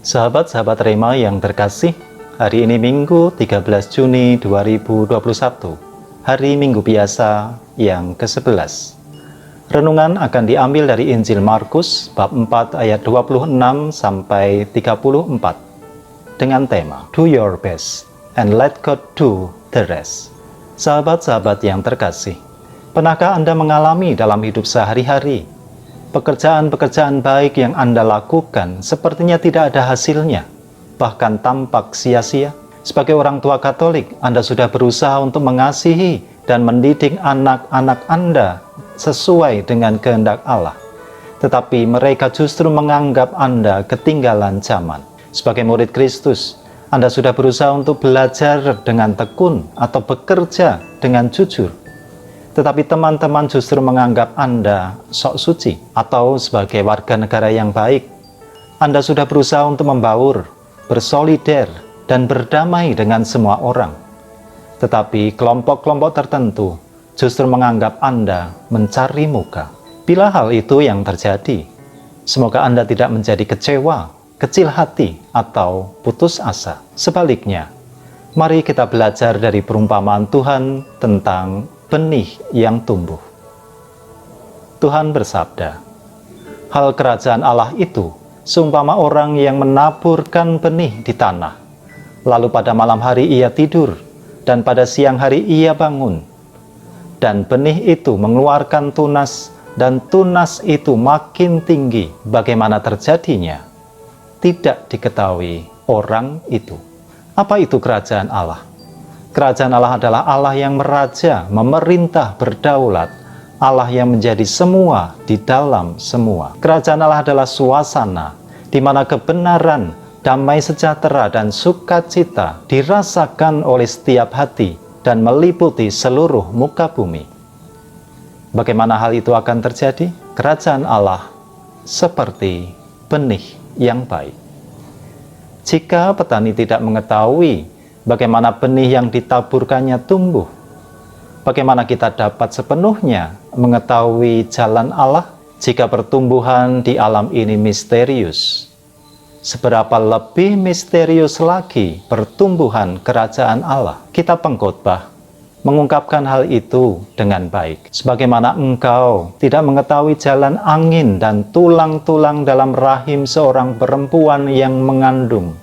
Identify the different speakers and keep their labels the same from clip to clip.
Speaker 1: Sahabat-sahabat Rema yang terkasih, hari ini Minggu 13 Juni 2021, hari Minggu biasa yang ke-11. Renungan akan diambil dari Injil Markus bab 4 ayat 26 sampai 34 dengan tema Do your best and let God do the rest. Sahabat-sahabat yang terkasih, pernahkah Anda mengalami dalam hidup sehari-hari pekerjaan-pekerjaan baik yang Anda lakukan sepertinya tidak ada hasilnya, bahkan tampak sia-sia? Sebagai orang tua Katolik, Anda sudah berusaha untuk mengasihi dan mendidik anak-anak Anda sesuai dengan kehendak Allah. Tetapi mereka justru menganggap Anda ketinggalan zaman. Sebagai murid Kristus, Anda sudah berusaha untuk belajar dengan tekun atau bekerja dengan jujur. Tetapi teman-teman justru menganggap Anda sok suci atau sebagai warga negara yang baik. Anda sudah berusaha untuk membaur, bersolider, dan berdamai dengan semua orang. Tetapi kelompok-kelompok tertentu justru menganggap Anda mencari muka. Bila hal itu yang terjadi, semoga Anda tidak menjadi kecewa, kecil hati, atau putus asa. Sebaliknya, mari kita belajar dari perumpamaan Tuhan tentang benih yang tumbuh. Tuhan bersabda, hal kerajaan Allah itu seumpama orang yang menaburkan benih di tanah. Lalu pada malam hari ia tidur, dan pada siang hari ia bangun. Dan benih itu mengeluarkan tunas, dan tunas itu makin tinggi. Bagaimana terjadinya? Tidak diketahui orang itu. Apa itu kerajaan Allah? Kerajaan Allah adalah Allah yang meraja, memerintah, berdaulat. Allah yang menjadi semua di dalam semua. Kerajaan Allah adalah suasana di mana kebenaran, damai sejahtera, dan sukacita dirasakan oleh setiap hati dan meliputi seluruh muka bumi. Bagaimana hal itu akan terjadi? Kerajaan Allah seperti benih yang baik. Jika petani tidak mengetahui bagaimana benih yang ditaburkannya tumbuh, bagaimana kita dapat sepenuhnya mengetahui jalan Allah? Jika pertumbuhan di alam ini misterius, seberapa lebih misterius lagi pertumbuhan kerajaan Allah. Kita pengkhotbah mengungkapkan hal itu dengan baik. Sebagaimana engkau tidak mengetahui jalan angin dan tulang-tulang dalam rahim seorang perempuan yang mengandung,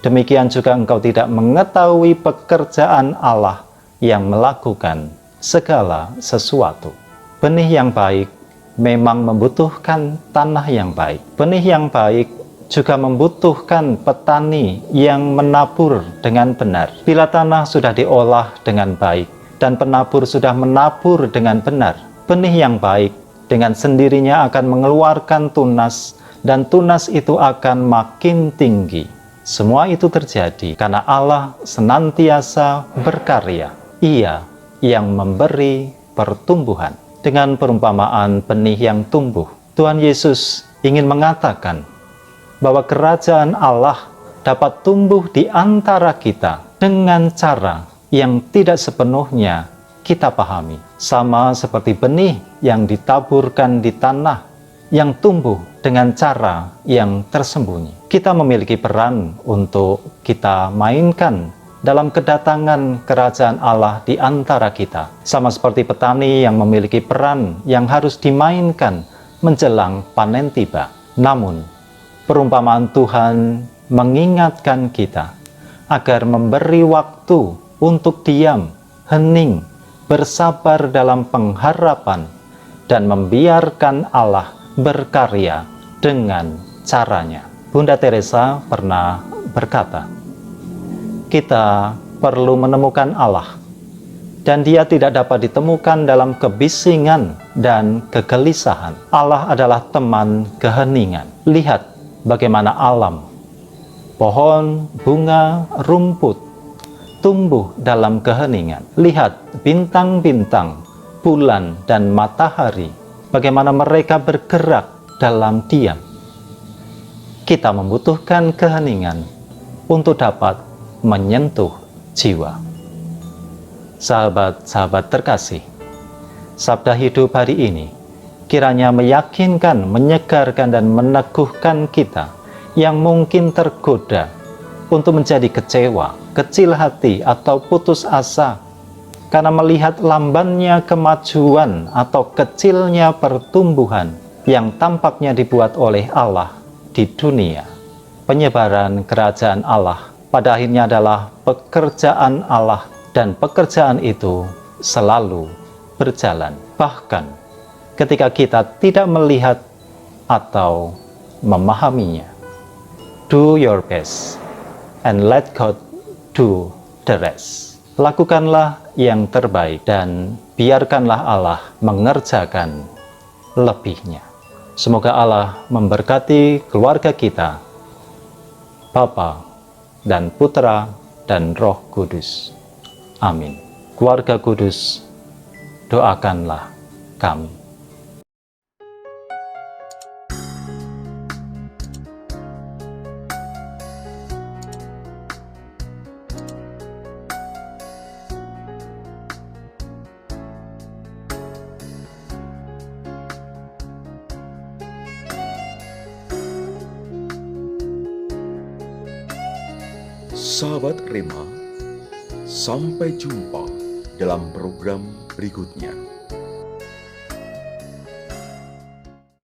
Speaker 1: demikian juga engkau tidak mengetahui pekerjaan Allah yang melakukan segala sesuatu. Benih yang baik memang membutuhkan tanah yang baik. Benih yang baik juga membutuhkan petani yang menabur dengan benar. Bila tanah sudah diolah dengan baik dan penabur sudah menabur dengan benar, benih yang baik dengan sendirinya akan mengeluarkan tunas, dan tunas itu akan makin tinggi. Semua itu terjadi karena Allah senantiasa berkarya. Ia yang memberi pertumbuhan. Dengan perumpamaan benih yang tumbuh, Tuhan Yesus ingin mengatakan bahwa kerajaan Allah dapat tumbuh di antara kita dengan cara yang tidak sepenuhnya kita pahami. Sama seperti benih yang ditaburkan di tanah yang tumbuh dengan cara yang tersembunyi. Kita memiliki peran untuk kita mainkan dalam kedatangan kerajaan Allah di antara kita. Sama seperti petani yang memiliki peran yang harus dimainkan menjelang panen tiba. Namun, perumpamaan Tuhan mengingatkan kita agar memberi waktu untuk diam, hening, bersabar dalam pengharapan, dan membiarkan Allah berkarya dengan caranya. Bunda Teresa pernah berkata, kita perlu menemukan Allah, dan Dia tidak dapat ditemukan dalam kebisingan dan kegelisahan. Allah adalah teman keheningan. Lihat bagaimana alam, pohon, bunga, rumput tumbuh dalam keheningan. Lihat bintang-bintang, bulan, dan matahari, bagaimana mereka bergerak dalam diam. Kita membutuhkan keheningan untuk dapat menyentuh jiwa. Sahabat-sahabat terkasih, sabda hidup hari ini kiranya meyakinkan, menyegarkan, dan meneguhkan kita yang mungkin tergoda untuk menjadi kecewa, kecil hati, atau putus asa karena melihat lambannya kemajuan atau kecilnya pertumbuhan yang tampaknya dibuat oleh Allah di dunia. Penyebaran kerajaan Allah pada akhirnya adalah pekerjaan Allah, dan pekerjaan itu selalu berjalan. Bahkan ketika kita tidak melihat atau memahaminya. Do your best and let God do the rest. Lakukanlah yang terbaik dan biarkanlah Allah mengerjakan lebihnya. Semoga Allah memberkati keluarga kita, Bapa dan Putra dan Roh Kudus. Amin. Keluarga Kudus, doakanlah kami.
Speaker 2: Sahabat Rema, sampai jumpa dalam program berikutnya.